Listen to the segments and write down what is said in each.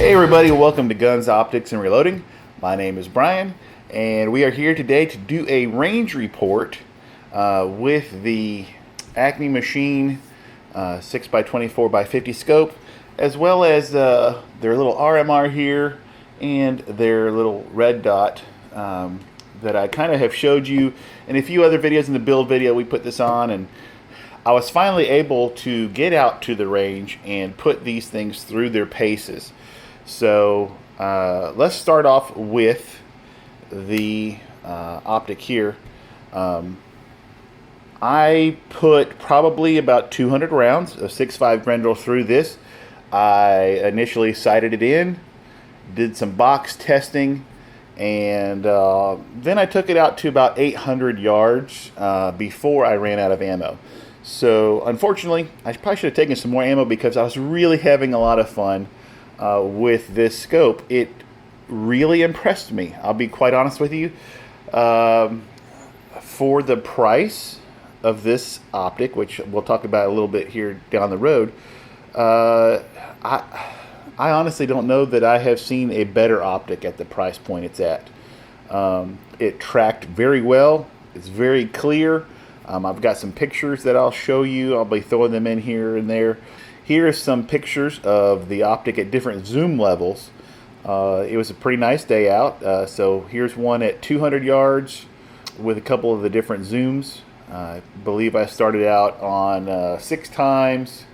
Hey everybody, welcome to Guns, Optics, and Reloading. My name is Brian, and we are here today to do a range report with the Acme Machine 6x24x50 scope, as well as their little RMR here and their little red dot that I kind of have showed you in a few other videos. In the build video we put this on, and I was finally able to get out to the range and put these things through their paces. So let's start off with the optic here. I put probably about 200 rounds of 6.5 Grendel through this. I initially sighted it in, did some box testing, and then I took it out to about 800 yards before I ran out of ammo. So unfortunately, I probably should have taken some more ammo because I was really having a lot of fun with this scope. It really impressed me, I'll be quite honest with you. For the price of this optic, which we'll talk about a little bit here down the road, I honestly don't know that I have seen a better optic at the price point it's at. It tracked very well. It's very clear. I've got some pictures that I'll show you. I'll be throwing them in here and there. Here are some pictures of the optic at different zoom levels. It was a pretty nice day out. So here's one at 200 yards with a couple of the different zooms. I believe I started out on 6 times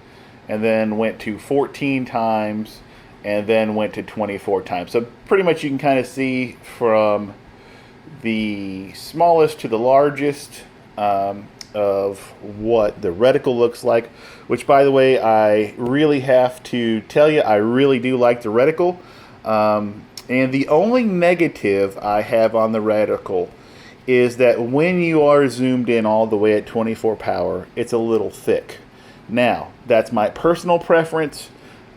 and then went to 14 times and then went to 24 times. So pretty much you can kind of see from the smallest to the largest of what the reticle looks like, which, by the way, I really have to tell you, I really do like the reticle. And the only negative I have on the reticle is that when you are zoomed in all the way at 24 power, it's a little thick. Now, that's my personal preference.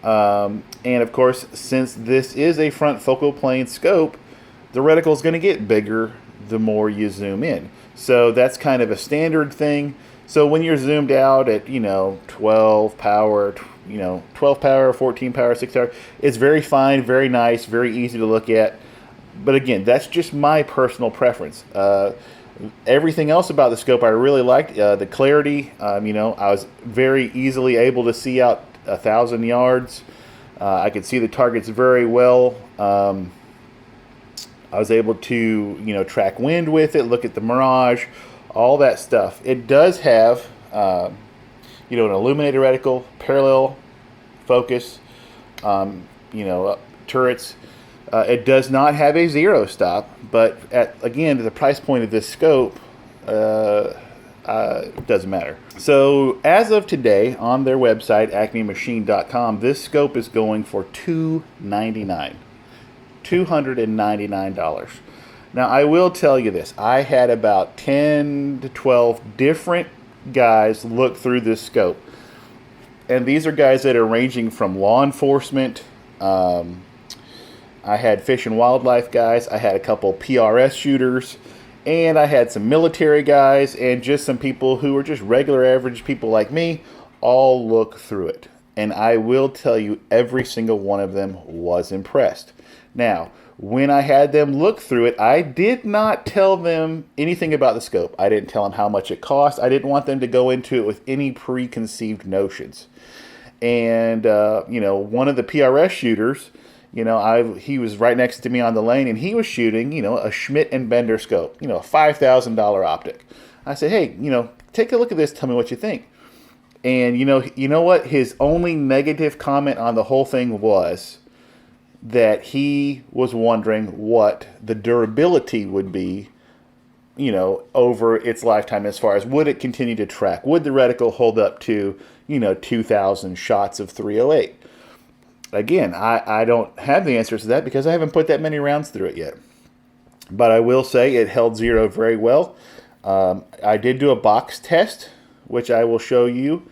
And of course, since this is a front focal plane scope, the reticle is going to get bigger the more you zoom in. So that's kind of a standard thing. So when you're zoomed out at, 12 power, 12 power, 14 power, 6 power, it's very fine, very nice, very easy to look at. But again, that's just my personal preference. Everything else about the scope I really liked. The clarity, I was very easily able to see out 1,000 yards. I could see the targets very well. I was able to, track wind with it, look at the mirage, all that stuff. It does have, an illuminated reticle, parallel focus, turrets. It does not have a zero stop, but again, at the price point of this scope, it doesn't matter. So as of today, on their website, acmemachine.com, this scope is going for $299. $299. Now, I will tell you this. I had about 10 to 12 different guys look through this scope. And these are guys that are ranging from law enforcement. I had fish and wildlife guys. I had a couple PRS shooters. And I had some military guys and just some people who were just regular average people like me all look through it. And I will tell you, every single one of them was impressed. Now, when I had them look through it, I did not tell them anything about the scope. I didn't tell them how much it cost. I didn't want them to go into it with any preconceived notions. And, one of the PRS shooters, he was right next to me on the lane, and he was shooting, a Schmidt and Bender scope, a $5,000 optic. I said, hey, take a look at this. Tell me what you think. And, you know what? His only negative comment on the whole thing was that he was wondering what the durability would be, over its lifetime, as far as would it continue to track? Would the reticle hold up to, 2,000 shots of 308? Again, I don't have the answers to that because I haven't put that many rounds through it yet. But I will say it held zero very well. I did do a box test, which I will show you.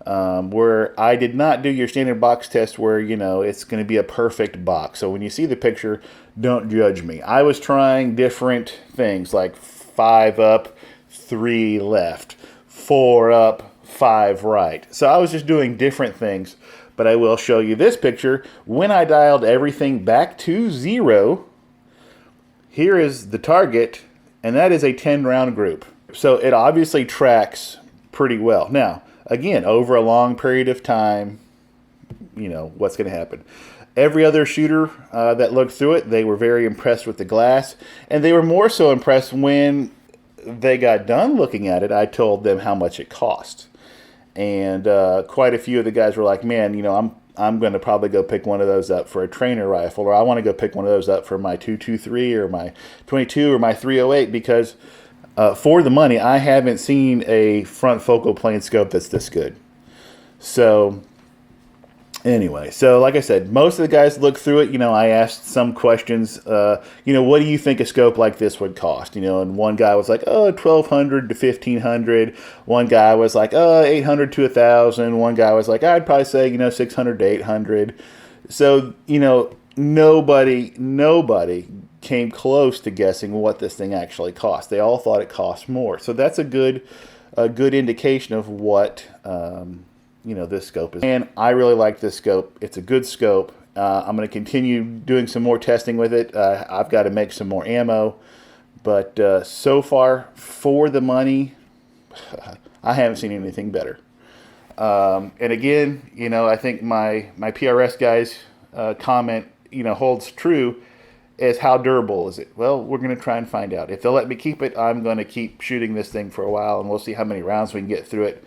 Where I did not do your standard box test where, it's going to be a perfect box. So when you see the picture, don't judge me. I was trying different things like 5 up, 3 left, 4 up, 5 right. So I was just doing different things. but I will show you this picture. When I dialed everything back to 0, here is the target, and that is a 10 round group. So it obviously tracks pretty well. Now, again, over a long period of time, you know, what's going to happen. Every other shooter that looked through it, they were very impressed with the glass, and they were more so impressed when they got done looking at it. I told them how much it cost, and quite a few of the guys were like, man, you know, I'm going to probably go pick one of those up for a trainer rifle, or I want to go pick one of those up for my 223 or my 22 or my 308, because for the money, I haven't seen a front focal plane scope that's this good. So anyway, so like I said, most of the guys looked through it. You know, I asked some questions. You know, what do you think a scope like this would cost? You know, and one guy was like, oh, $1,200 to $1,500. One guy was like, oh, $800 to $1,000. One guy was like, I'd probably say, you know, $600 to $800. So, you know, nobody came close to guessing what this thing actually cost. They all thought it cost more. So that's a good indication of what you know, this scope is. And I really like this scope. It's a good scope. I'm going to continue doing some more testing with it. I've got to make some more ammo, but so far, for the money, I haven't seen anything better. And again, you know, I think my PRS guys comment, you know, holds true. Is how durable is it? Well, we're going to try and find out. If they'll let me keep it, I'm going to keep shooting this thing for a while, and we'll see how many rounds we can get through it.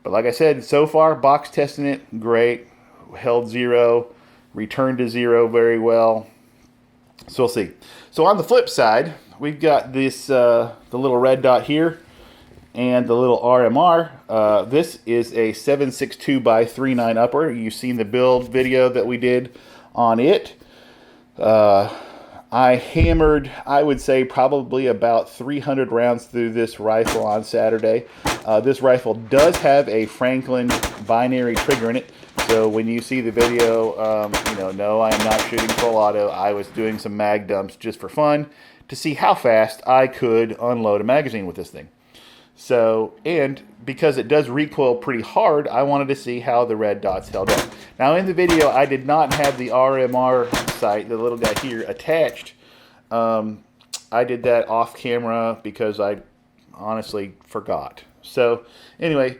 But like I said, so far, box testing it, great. Held 0, returned to 0 very well. So we'll see. So on the flip side, we've got this the little red dot here and the little RMR. This is a 7.62x39 upper. You've seen the build video that we did on it. I hammered, I would say, probably about 300 rounds through this rifle on Saturday. This rifle does have a Franklin binary trigger in it. So when you see the video, you know, no, I am not shooting full auto. I was doing some mag dumps just for fun to see how fast I could unload a magazine with this thing. So, and because it does recoil pretty hard, I wanted to see how the red dots held up. Now in the video, I did not have the RMR sight, the little guy here, attached. I did that off camera because I honestly forgot. So anyway,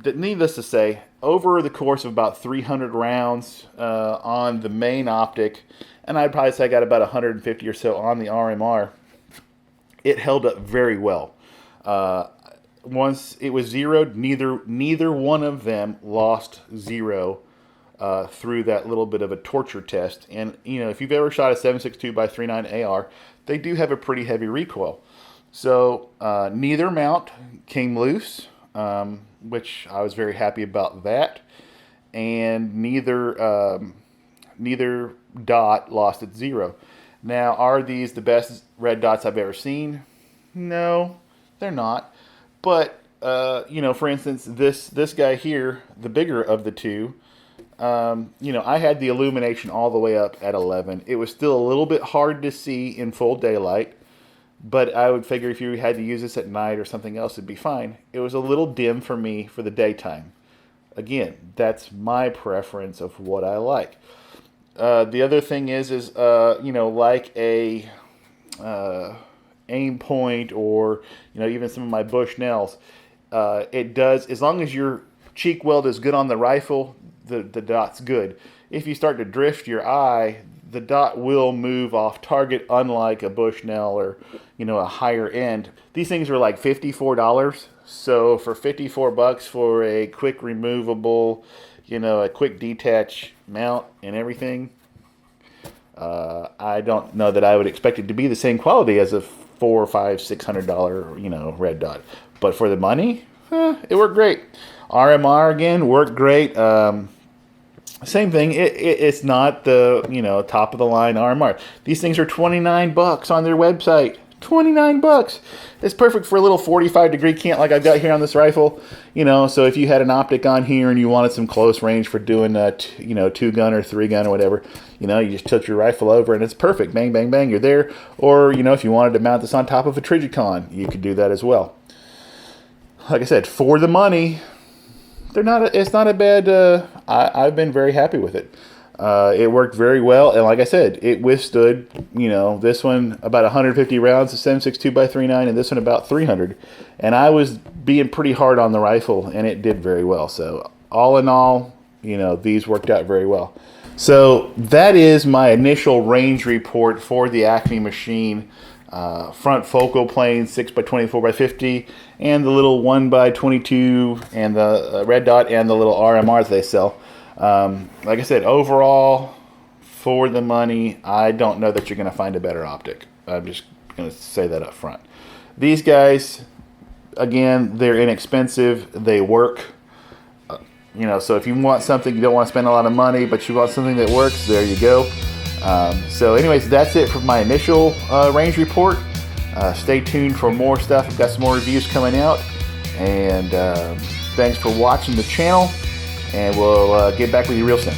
needless to say, over the course of about 300 rounds on the main optic, and I'd probably say I got about 150 or so on the RMR, it held up very well. Once it was zeroed, neither one of them lost 0 through that little bit of a torture test. And you know, if you've ever shot a 7.62x39 AR, they do have a pretty heavy recoil. So neither mount came loose, which I was very happy about that, and neither dot lost its 0. Now, are these the best red dots I've ever seen? No, they're not. But you know, for instance, this guy here, the bigger of the two, you know, I had the illumination all the way up at 11. It was still a little bit hard to see in full daylight, but I would figure if you had to use this at night or something else, it'd be fine. It was a little dim for me for the daytime. Again, that's my preference of what I like. The other thing is you know, like a aim point, or you know, even some of my Bushnells, it does, as long as your cheek weld is good on the rifle, the dot's good. If you start to drift your eye, the dot will move off target, unlike a Bushnell or, you know, a higher end. These things are like $54. So for $54 for a quick removable, you know, a quick detach mount and everything, I don't know that I would expect it to be the same quality as a $400 or $600, you know, red dot. But for the money, it worked great. RMR again worked great. Same thing. It's not the, you know, top of the line RMR. These things are $29 on their website. $29. It's perfect for a little 45-degree cant like I've got here on this rifle. You know, so if you had an optic on here and you wanted some close range for doing a, you know, 2-gun or 3-gun or whatever, you know, you just tilt your rifle over and it's perfect. Bang, bang, bang, you're there. Or, you know, if you wanted to mount this on top of a Trigicon, you could do that as well. Like I said, for the money, they're not. It's not a bad. I've been very happy with it. It worked very well, and like I said, it withstood. You know, this one about 150 rounds, the 7.62 by 3.9, and this one about 300. And I was being pretty hard on the rifle, and it did very well. So all in all, you know, these worked out very well. So that is my initial range report for the Acme Machine. Front focal plane 6x24x50, and the little 1x22, and the red dot, and the little RMRs they sell. Like I said, overall, for the money, I don't know that you're going to find a better optic. I'm just going to say that up front. These guys, again, they're inexpensive. They work. You know, so if you want something, you don't want to spend a lot of money, but you want something that works, there you go. So anyways, that's it for my initial range report. Stay tuned for more stuff. I've got some more reviews coming out. And thanks for watching the channel. And we'll get back with you real soon.